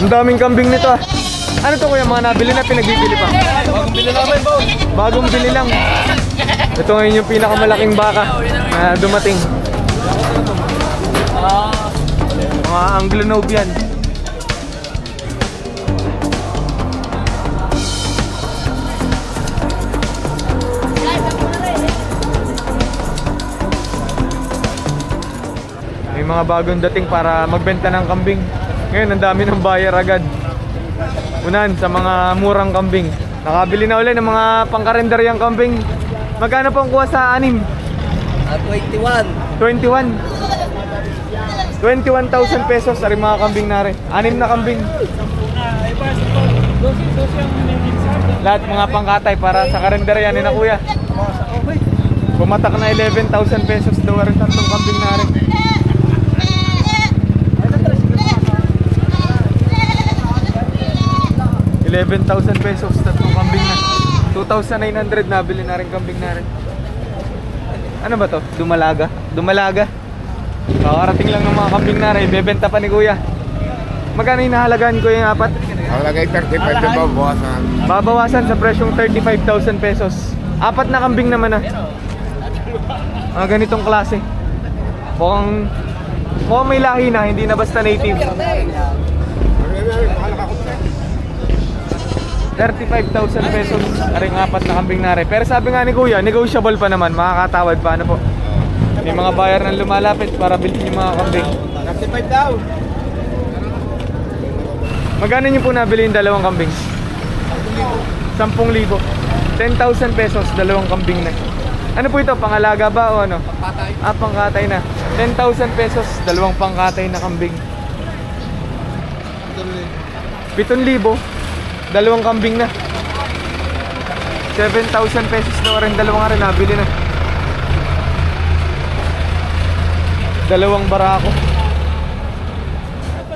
Ang daming kambing nito ah. Ano to kuya, mga nabili na pinagbibili pa? Bagong bili namin, boss. Bagong bili lang. Ito ngayon yung pinakamalaking baka na dumating. Mga Anglo-Nubian. May mga bagong dating para magbenta ng kambing. Ngayon ang dami ng buyer agad. Unan sa mga murang kambing. Nakabili na ulit ng mga pangkarendaryang kambing. Magkano po ang kuha sa anim? 21. 21. 21,000 pesos sa mga kambing na rin. Anim na kambing. Lahat mga pangkatay para sa karendarya ni na kuya. Bumatak na 11,000 pesos daw rin tatlong kambing na rin. 11,000 pesos tatlong kambing na. 2,900 nabili na rin kambing na rin. Ano ba to? Dumalaga? Dumalaga. Kakarating lang ng mga kambing na rin. Bebenta pa ni kuya. Magkano hinahalagaan ko yung apat? Halagay 35 na babawasan. Babawasan sa presyong 35,000 pesos. Apat na kambing naman ah. Mga ganitong klase. Mukhang may lahi na, hindi na basta native. 35,000 pesos aring apat na kambing nare. Pero sabi nga ni kuya, negotiable pa naman, makakatawad pa. Ano po? May mga buyer na lumalapit para bilhin yung mga kambing. 35 daw. Magkano nyo po nabili yung dalawang kambing? 10,000. 10,000 pesos, dalawang kambing na. Ano po ito? Pangalaga ba o ano? Pangkatay. Ah, pangkatay na. 10,000 pesos, dalawang pangkatay na kambing. 7,000. Dalawang kambing na. 7,000 pesos na rin. Dalawang rin nabili na. Dalawang barako.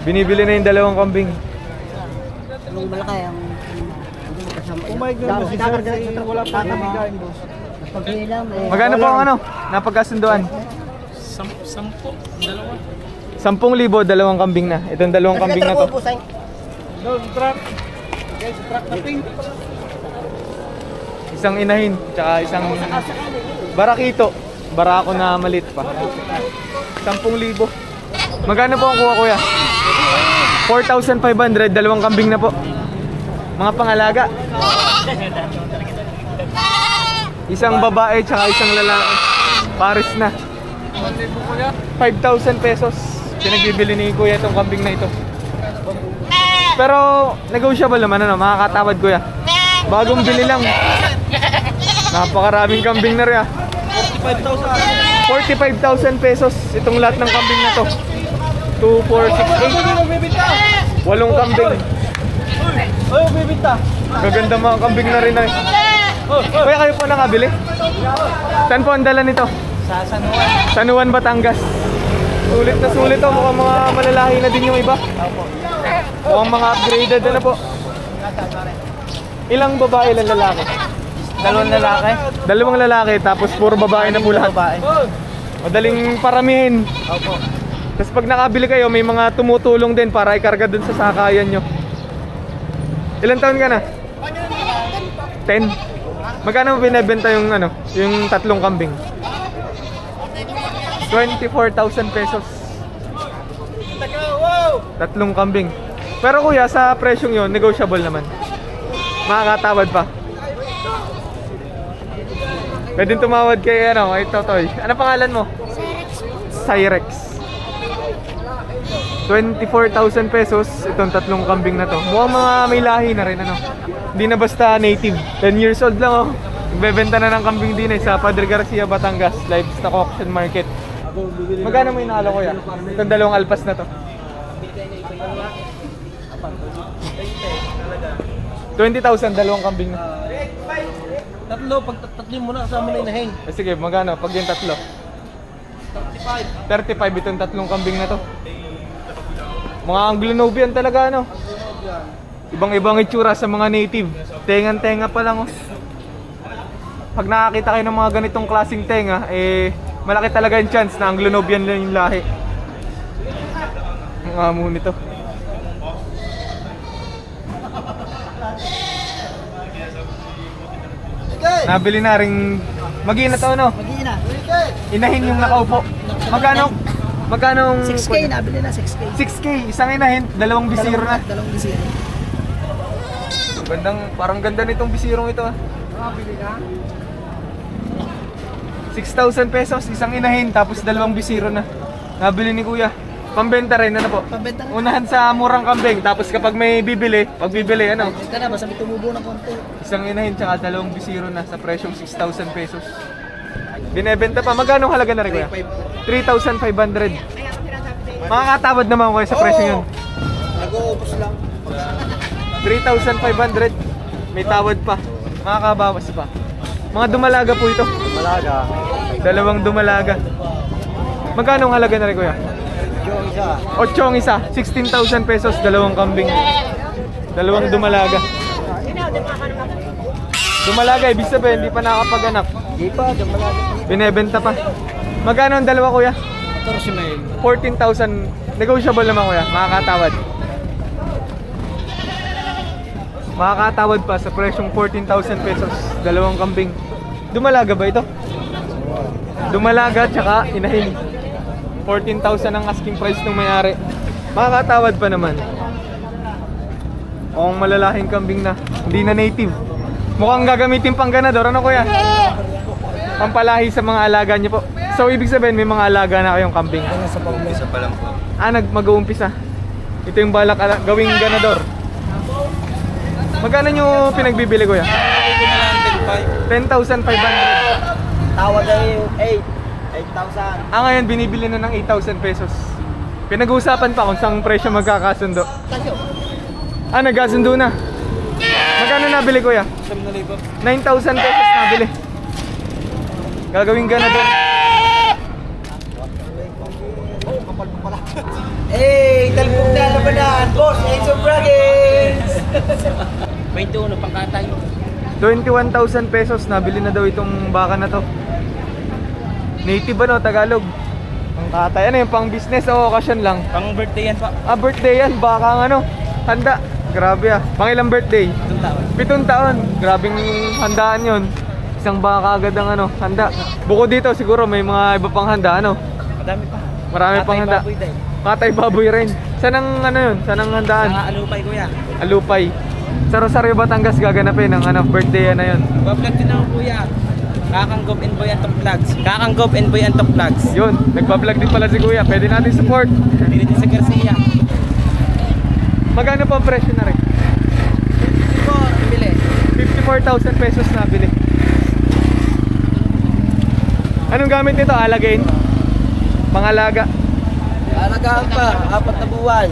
Binibili na yung dalawang kambing. Yung malaki ang Oh my God, wala pa kami kain, boss. pagbilang eh. Magkano po ang ano? Napagkasunduan? 10,000, dalawang kambing na. Itong dalawang kambing na to. No, truck. Guys, truck na pink. Isang inahin, tsaka isang barakito. Barako na maliit pa. 10,000. Magkano po ang kuha kuya? 4,500, dalawang kambing na po. Mga pangalaga. Isang babae tsaka isang lalaki. Paris na. 5,000 pesos. Pinagbibili ni kuya itong kambing na ito. Pero negotiable naman ano, makakatawad kuya. Bagong bili lang. Napakaraming kambing na rin ah. 45,000 pesos itong lahat ng kambing na to. 2, 4, 6, 8. 8 kambing. Oy, bibita. Gaganda mga kambing na rin ay. Kuya, kayo po nakabili? Saan po ang dala nito? Sa San Juan. San Juan, Batangas. Sulit na sulit to. Mukhang mga malalahi na din yung iba. Mukhang mga upgraded na po. Ilang babae, ilang lalaki? Dalawang lalaki. Dalawang lalaki, tapos puro babae na po lahat. Madaling paramihin. Opo. Tapos pag nakabili kayo, may mga tumutulong din para ikarga dun sa sakayan nyo. Ilang taon ka na? 10. Magkano binebenta yung ano, yung tatlong kambing? 24,000 pesos. Tatlong kambing. Pero kuya, sa presyong yon, negotiable naman. Makakatawad pa. Pwedeng tumawad kay ano, kay Totoy. Ano pangalan mo? Cyrex. 24,000 pesos itong tatlong kambing na to. Mukhang mga may lahi na rin ano. Hindi na basta native. 10 years old lang oh. Nagbebenta na ng kambing din eh sa Padre Garcia, Batangas Livestock Auction Market. Magkano mo inalo kuya? Itong dalawang alpas na to. 20,000 dalawang kambing na. Tatlo, pag tatlo mo na, kasama na inahin. Sige, magkano pag yung tatlo? 35 itong tatlong kambing na to. Mga Anglo-Nubian talaga ano. Ibang-ibang itsura sa mga native. Tengan-tenga pa lang oh. Pag nakakita kayo ng mga ganitong klaseng tenga, eh malaki talaga yung chance na Anglo-Nubian lang yung lahi. Ang amo nito. Nabili na ring mag-ina to, no? Mag-iina. Inahin yung nakaupo. Magkano? 6K, nabili na 6K. 6K, isang inahin, dalawang bisiro na. Dalawang bisiro. Parang ganda nitong bisirong ito, ah. 6,000 pesos, isang inahin, tapos dalawang bisiro na. Nabili ni kuya. Pambenta rin, ano po? Pambenta rin. Unahan sa murang kambing, tapos kapag may bibili, ano? Ito na, basta may tumubo ng konti. Isang inahin, tsaka dalawang bisiro na sa presyong 6,000 pesos. Binebenta pa. Magkano halaga na rin, kuya? 3,500. Makakatawad naman kuya sa presyo yun. Nag-uupos lang. 3,500. May tawad pa. Makakabawas pa. Mga dumalaga po ito. Malaga. Dalawang dumalaga. Magkano ang halaga na rin, kuya? Yung isa. 8 ang isa. 16,000 pesos. Dalawang kambing. Dalawang dumalaga. Dumalaga, ibig sabihin, hindi pa nakapag-anak. Di pa, dyan malaga. Binebenta pa. Magkano ang dalawa, kuya? 14,000. 14,000. Negotiable naman, kuya. Makakatawad. Makakatawad pa sa presyong 14,000 pesos. Dalawang kambing. Dumalaga ba ito? Dumalaga tsaka inahin. 14,000 ang asking price ng may-ari. Makakatawad pa naman. O ang malalahing kambing na hindi na native. Mukhang gagamitin pang ganador. Ano kuya? Pampalahi sa mga alaga niyo po. So ibig sabihin may mga alaga na kayong kambing. Isa pa lang po. Mag-uumpisa. Ito yung balak gawing ganador. Magkano nyo pinagbibili, kuya? 10,500. Tawad ay 8,000. Ngayon binibili na ng 8,000 pesos. Pinag-uusapan pa kung saan presyo magkakasundo. Nagkasundo na. Magkano nabili, kuya? 9,000 pesos nabili. Gagawing ganador. Talbog na labanan, boss, Enzo Braggins! 21 pangkatay. 21,000 pesos nabili na daw itong baka na to. Native ano, Tagalog. Pangkatay, ano yung pang business o occasion lang? Pang birthday yan pa. Birthday yan, baka ang ano, handa. Grabe ah. Pang ilang birthday? 7 taon. Grabing handaan yon. Isang baka agad ang ano, handa. Bukod dito siguro may mga iba pang handa, ano? Madami pa. Marami pang handa. Katay baboy rin. Saan ang ano yun? Saan ang handaan? Alupay, kuya. Alupay. Sa Rosario, Batangas gaganapin ang ano, birthday na yun. Bablog din ako, kuya. Kakanggop and Boy Antok Vlogs. Kakanggop and Boy Antok Vlogs. Yun, nagbablog din pala si kuya. Pwede natin support. Dito din sa Garcia. Magkano pa ang presyo na rin? 54,000 pesos na bili. Anong gamit nito? Alagain? Pangalaga. Alagaan pa, 4 na buwan.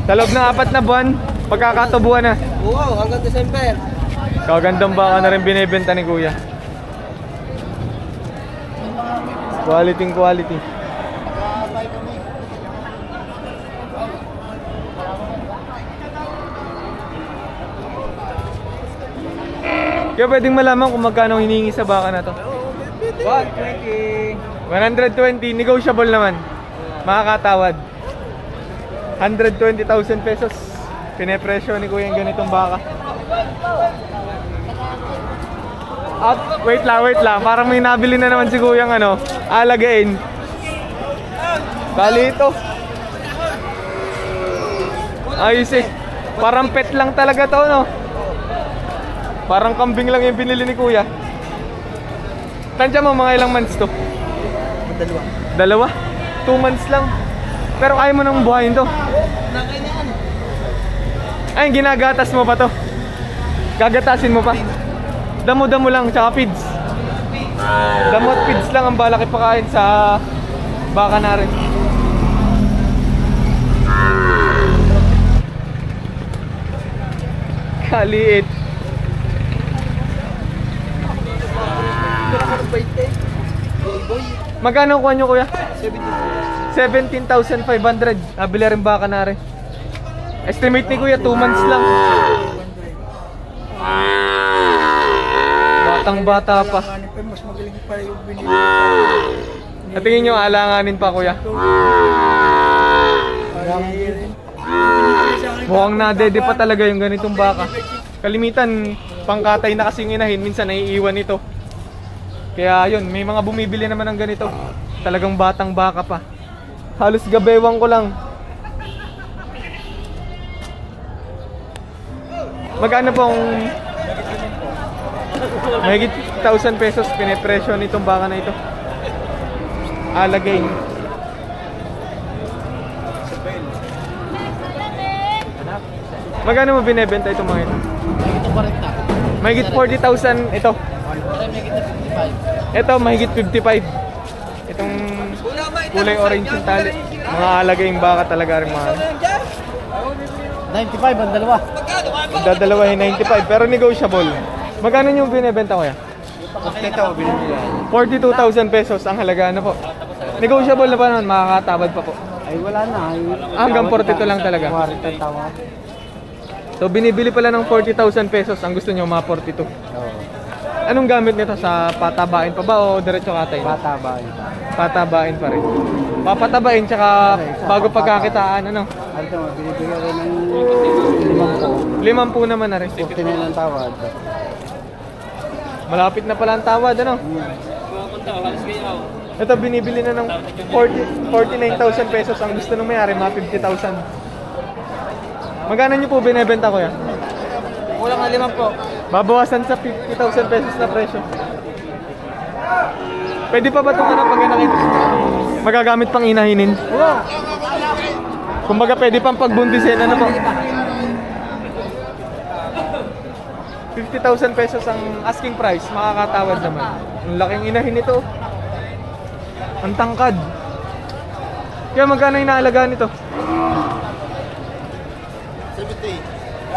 Sa loob ng 4 na buwan, pagkakatubuan na. Wow, hanggang December. Kagandang baka na rin binibenta ni kuya. Quality. Kaya pwedeng malaman kung magkano hinihingi sa baka na to. 120. 120, negotiable naman. Makakatawad. 120,000 pesos. Pinepresyo ni kuya yung ganitong baka. Wait lang. Parang may nabili na naman si kuya ng ano, alagain. Bali ito. Ayos eh. Parang pet lang talaga to, no? Parang kambing lang yung binili ni kuya. Tansya mo mga ilang months to? Dalawa? 2 months lang. Pero kaya mo nang buhayin to. Ay, ginagatas mo pa to? Gagatasin mo pa? Damo-damo lang, tsaka feeds. Damo at feeds lang ang balak ipakain sa baka na rin. Kaliit. Magkano kuha nyo, kuya? 17,500. Nabili rin baka na rin. Estimate ni kuya 2 months lang. Batang bata pa. Mas magaling pa yung binili. At tingin nyo, alanganin pa kuya. Mukhang nadede pa talaga yung ganitong baka. Kalimitan pangkatay na kasing inahin, minsan naiiwan ito. Kaya yun, may mga bumibili naman ng ganito. Talagang batang baka pa. Halos gabewang ko lang. Magkano pong mahigit 1,000 pesos pinipresyo nitong baka na ito? Alagain. Magkano mo binebenta itong mga ito? Mahigit 40,000 ito. Ito mahigit 55. Itong kulay orange yung tali. Mga alagain baka talaga rin mahal. 95 ang dalawa. Dadalawahin 95 pero negotiable. Magkano yung binebenta ko ya? Ito, binibigyan. 42,000 pesos ang halaga na po. Negotiable na pa naman, makakatabad pa po. Ay, wala na. Hanggang 42 lang talaga. 40 tawa. So binibili pala ng 40,000 pesos, ang gusto nyo mga 42. Oo. Anong gamit nito, sa patabain pa ba o diretso katay? Bata ba ito? Patabain pa rin. Papatabain tsaka bago pagkakitaan, ano? Ano ito, binibigyan rin ng 50. 50 naman na rin. 49 ang tawad. Malapit na pala ang tawad, ano? Ito binibili na ng 49,000 pesos, ang gusto nung may-ari mga 50,000. Magkano nyo po binebenta ko yan? Kulang na 5 po. Babawasan sa 50,000 pesos na presyo. Pwede pa ba itong ano pag nakita? Magagamit pang inahinin? Oo. Kumbaga pwede pang pagbuntisin, ano po? 50,000 pesos ang asking price, makakatawad naman. Ang laking inahin nito. Ang tangkad. Kaya magkano inaalagaan nito?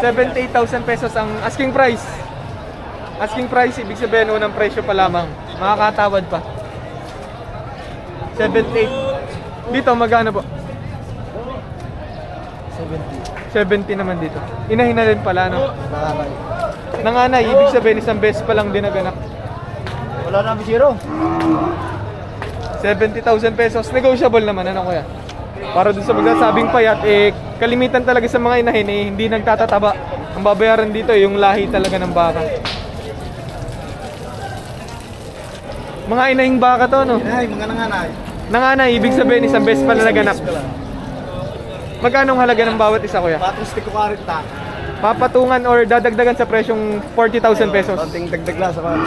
78,000 pesos ang asking price. Asking price, ibig sabihin unang presyo pa lamang. Makakatawad pa. 78. Dito, magkano po? 70 naman dito. Inahin na rin pala, no? Nanganay, ibig sabihin isang beses pa lang dinaganap. Wala na zero. 70,000 pesos. Negotiable naman, ano kuya? Para dun sa magsasabing payat, kalimitan talaga sa mga inahin, hindi nagtatataba. Ang babayaran dito, yung lahi talaga ng baka. Mga inahing baka to, no? Ay, mga nanganay. Nanganay, ibig sabihin isang beses pa na naganap. Magkano ang halaga ng bawat isa, kuya? Patros tiko 40. Papatungan or dadagdagan sa presyong 40,000 pesos. Konting dagdag lang sa mga.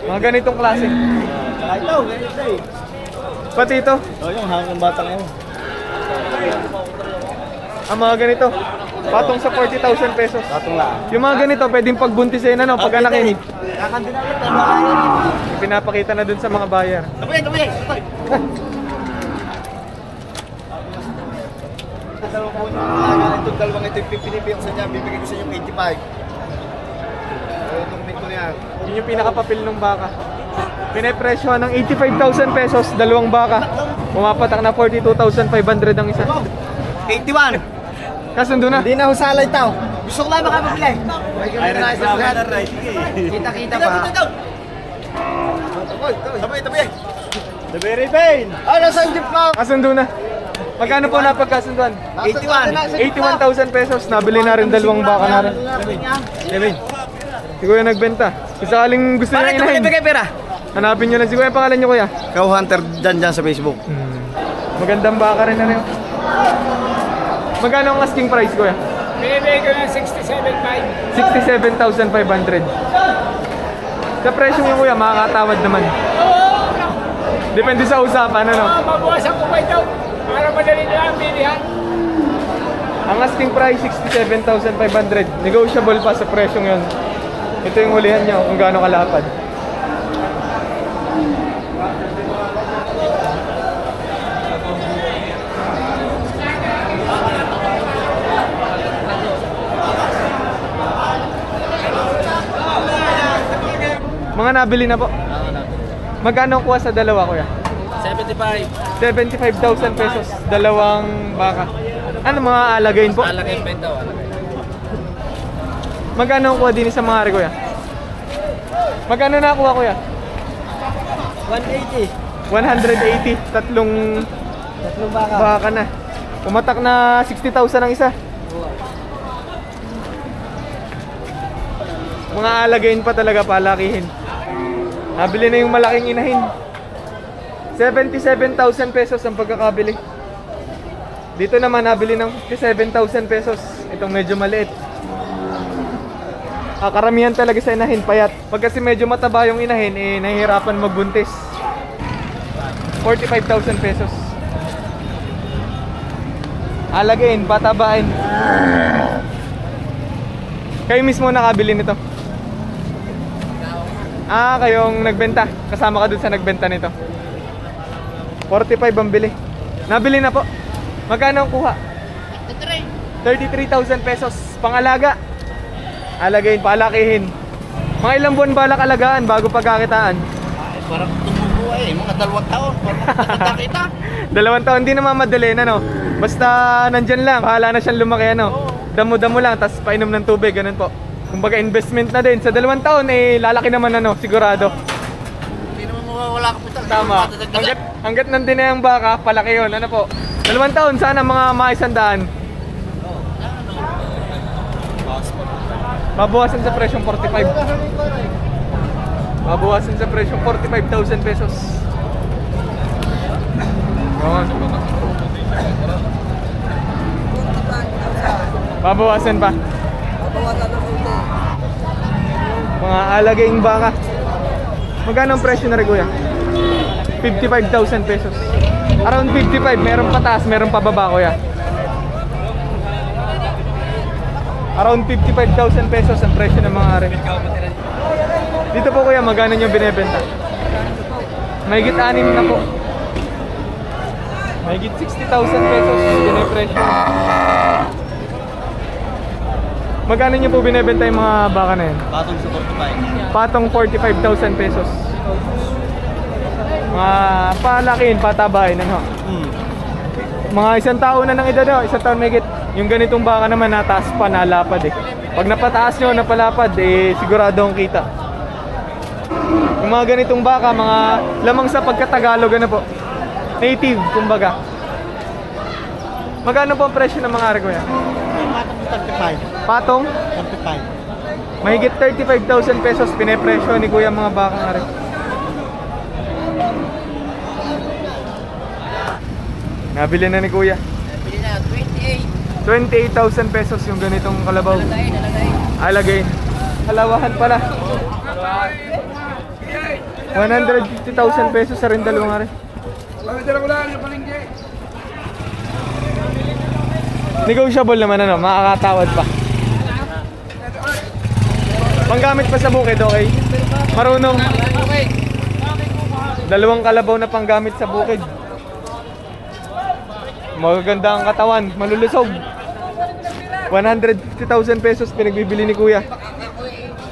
Mga ganitong klase. Ay, ito, ganito eh. Pati ito, Oh, yung hanggang batang yun. ang mga ganito, patong sa 40,000 pesos. Tatong lang. Yung mga ganito, pwedeng pagbuntisin, ano, pag anakin. Kakandi na ulit, wala yun. Pinapakita na dun sa mga buyer. Tabi, tabi, tabi. Dalawa po niyo. Itong dalawang ito, pinipiyok sa niya, bibigay ko sa inyo 85. Itong mito niya. Yun yung pinakapapil ng baka. Pinepresyohan ng 85,000 pesos, dalawang baka. Pumapatak na 42,500 ang isa. 81. Kasundo na. Hindi na husalay tao. Gusto ko lang makapabili. Ay, kita-kita pa. Tabi, tabi. The very pain. Ah, nasa jeep lang. Kasundo na. Magkano po napagkasunduan? 81,000 pesos. Nabili na rin dalawang baka na rin. Si Kuya nagbenta. Kung sakaling gusto niya inahin, pera? hanapin nyo lang si Kuya. Pangalan nyo, Kuya? Cow Hunter dyan sa Facebook. Magandang baka rin na rin. Magkano ang asking price, Kuya? Binibigay ko ng 67.5. 67,500. Sa presyo nyo, Kuya, makakatawad naman. Depende sa usapan, ano? Mabuwasan ko ba ito? Para madali na ang bilihan. Ang asking price, 67,500. Negotiable pa sa presyong yun. Ito yung hulihan nyo kung gaano kalapad. Mga nabili na po. Magkano kuha sa dalawa, Kuya? 75. 75,000 pesos. Dalawang baka. Ano mga alagain po? Alagay pa ito. Magkano ang kuha din sa mga ari, Kuya? Magkano na kuha, Kuya? 180. 180. Tatlong baka. baka na. Pumatak na 60,000 ang isa. Mga alagayin pa talaga, palakihin. Nabili na yung malaking inahin. 77,000 pesos ang pagkakabili. Dito naman nabili ng 57,000 pesos. Itong medyo maliit. Karamihan talaga sa inahin, payat. Pag kasi medyo mataba yung inahin, nahihirapan magbuntis. 45,000 pesos. Alagayin, patabain. Kayo mismo nakabili nito? Kayong nagbenta. Kasama ka dun sa nagbenta nito. 45 ang bili. Nabili na po. Magkano ang kuha? 33,000 pesos. Pangalaga. Alagayin, palakihin. Mga ilang buwan balak alagaan bago pagkakitaan? Parang tumubo mga 2 taon. Parang kita. 2 taon, hindi na mamadali na, no? Basta nandyan lang, bahala na siyang lumaki, ano? Damo-damo lang, tapos painom ng tubig, ganun po. Kumbaga investment na din. Sa 2 taon, lalaki naman, ano, sigurado. Hindi naman mawawala ka po talaga. Tama. Hanggat nandun na yung baka, palaki yun, ano po. 2 taon, sana mga 100. Babawasan sa presyong 45. Babawasan sa presyong 45,000 pesos. Yun. Babawasan pa. Mga alagaing baka. Magkano ang presyo na rin, kuya? 55,000 pesos. Around 55, meron pataas, meron pababa, kuya. Around 55,000 pesos ang presyo ng mga ari. Dito po, kuya, magkano nyo binebenta? Mahigit 6 na po. Mahigit 60,000 pesos binipresyo. Magkano nyo po binebenta yung mga baka na yun? Patong sa 45. Patong 45,000 pesos. Mga palakin, patabahin, ano? Mga 1 taon na ng edad, 1 taon mahigit. Yung ganitong baka naman nataas pa, nalapad eh. Pag napataas nyo, napalapad, sigurado ang kita. Yung mga ganitong baka, mga lamang sa pagkatagalog, ano po? Native, kumbaga. Magkano po ang presyo ng mga ari, kuya? Patong 35. Patong? 35. Mahigit 35,000 pesos pinepresyo ni kuya mga bakang ari. Nabili na ni kuya. Bili na, 28. 28,000 pesos yung ganitong kalabaw. Alagay. Halawahan pala. 150,000 pesos sa rin dalawang ari. Negotiable naman, ano, makakatawad pa. Panggamit pa sa bukid, okay? Marunong. 2 kalabaw na panggamit sa bukid. Magaganda ang katawan, malulusog. 150,000 pesos pinagbibili ni kuya.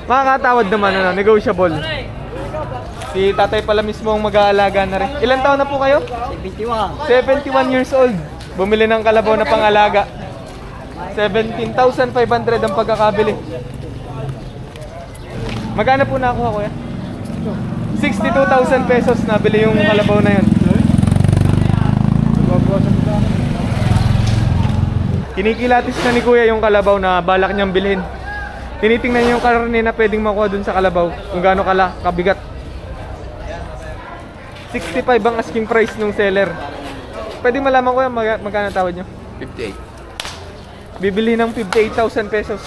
Makakatawad naman, ano, negotiable. Si tatay pala mismo ang mag-aalaga na rin. Ilan taon na po kayo? 71 years old. Bumili ng kalabaw na pangalaga. 17,500 ang pagkakabili. Magkano po nakuha, kuya? 62,000 pesos nabili yung kalabaw na yun. Kinikilatis na ni kuya yung kalabaw na balak niyang bilhin. Tinitingnan niya yung karne na pwedeng makuha dun sa kalabaw, kung gaano kabigat. 65 ang asking price ng seller. Pwede malaman ko yan, magkano tawad nyo? 58. Bibili ng 58,000 pesos.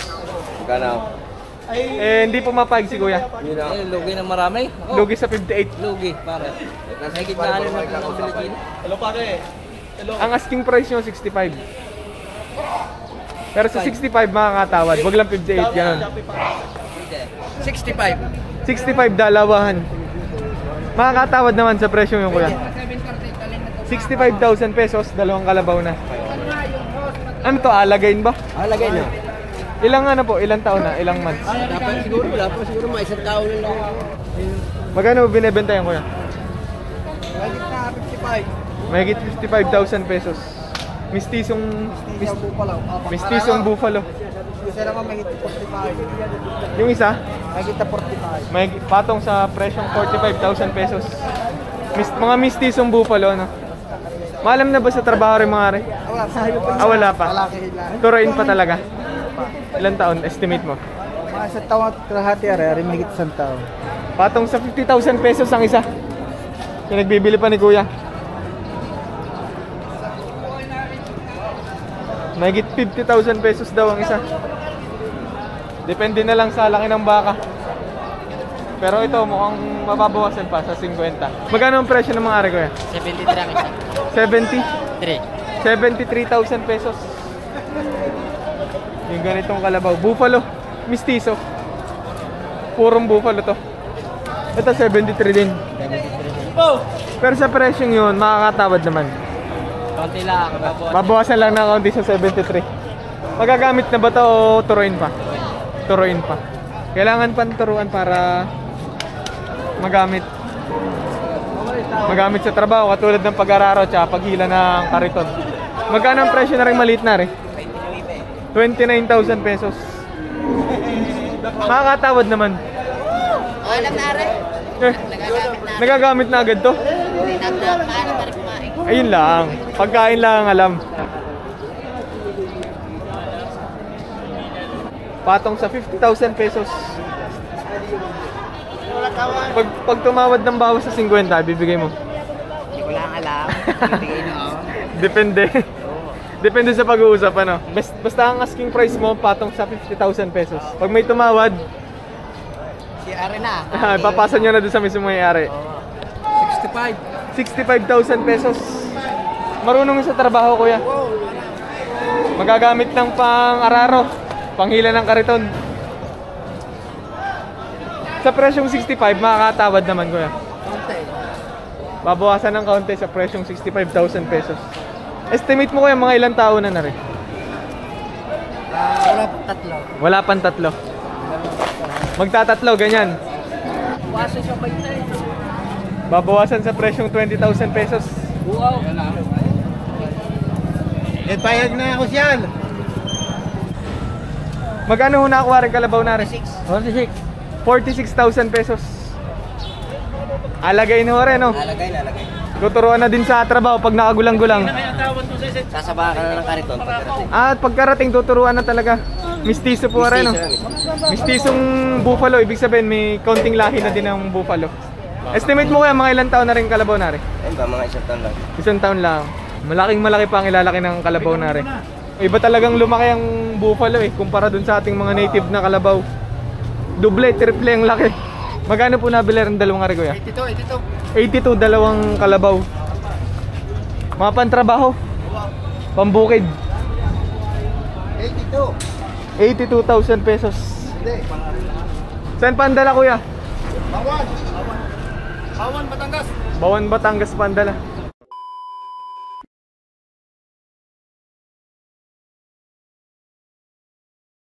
Magkano? Hindi pumapayag si kuya. Lugi na marami. Lugi sa 58. Lugi, pare. Nasa higit na alin natin ng Pilipino. Ang asking price nyo 65. Pero sa 65 makakatawad, wag lang 58, ganun. 65. 65 dalawahan. Makakatawad naman sa presyo yung kuya. 65,000 pesos, 2 kalabaw na. Ano to, alagayin ba? Alagay na. Ilang ano po, ilang taon na, ilang months? Dapat siguro wala pa siguro mga 1 taon na lang. Magkano binebenta yung kuya? Higit na 55. Mahigit 55,000 pesos. Mistisong buffalo. Isa naman may higit 45. Yung isa, Higit na 45. may patong sa presyong 45,000 pesos. Mga mistisong buffalo, no? Maalam na ba sa trabaho rin mga rin? Wala pa. Wala pa. Malaki lang. Turuin pa talaga. Ilang taon, estimate mo? Mga isang taon at kalahati, ari mahigit isang taon. Patong sa 50,000 pesos ang isa. Yung nagbibili pa ni Kuya. Mahigit 50,000 pesos daw ang isa. Depende na lang sa laki ng baka. Pero ito mukhang mababawasan pa sa 50. Magkano ang presyo ng mga ari, Kuya? 73 ang isa. 70? 3. 73,000 pesos. Yung ganitong kalabaw. Buffalo. Mistiso. Purong buffalo to. Ito 73 din. Pero sa presyong yun, makakatawad naman. Konti lang. Babawasan lang ng konti sa 73. Magagamit na ba to o turuin pa? Turuin pa. Kailangan pa turuan para magamit. Magamit sa trabaho katulad ng pag-araro at paghila ng kariton. Magkano ang presyo na rin maliit na rin? 29,000 pesos. Makakatawad naman. Alam na rin. Nagagamit na. Nagagamit na agad to? Paano na rin kumain? Ayun lang. Pagkain lang ang alam. Patong sa 50,000 pesos. Pag tumawad ng bawas sa 50, bibigay mo. Hindi ko lang alam. Bibigay na ako. Depende. Depende sa pag-uusap, ano. Basta ang asking price mo, patong sa 50,000 pesos. Pag may tumawad, Si Are na. papasa nyo na doon sa mismo may-ari. 65,000 pesos. Marunong sa trabaho, Kuya. Magagamit ng pang-araro, panghila ng kariton. Sa presyong 65, makakatawad naman, Kuya. Babawasan ng kaunti sa presyong 65,000 pesos. Estimate mo, Kuya, mga ilang taon na rin? Wala po tatlo. Wala pang tatlo. Magtatatlo, ganyan. Waso siya ba yun? Babawasan sa presyong 20,000 pesos. Wow. Payag na ako siyan. Magkano ho nakakuha rin kalabaw na rin? 46. 46,000 pesos. Alagay na ho rin, no? Alagay. Tuturuan na din sa trabaho pag nakagulang-gulang. Sasaba ka na ng kariton pagkarating. At pagkarating, tuturuan na talaga. Mistiso po rin, no? Mistisong buffalo, ibig sabihin may konting lahi na din ng buffalo. Estimate mo kaya mga ilang taon na rin kalabaw na rin? Ayun ba, mga isang taon lang. Isang taon lang. Malaking malaki pa ang ilalaki ng kalabaw na rin. Iba talagang lumaki ang buffalo eh, kumpara dun sa ating mga native na kalabaw. Doble, triple ang laki. Magkano po nabili rin dalawang ari, Kuya? 82, dalawang kalabaw. Mga pantrabaho? Pambukid? 82,000 pesos. Saan pandala, Kuya? Bawan, Batangas. Bawan, Batangas pandala.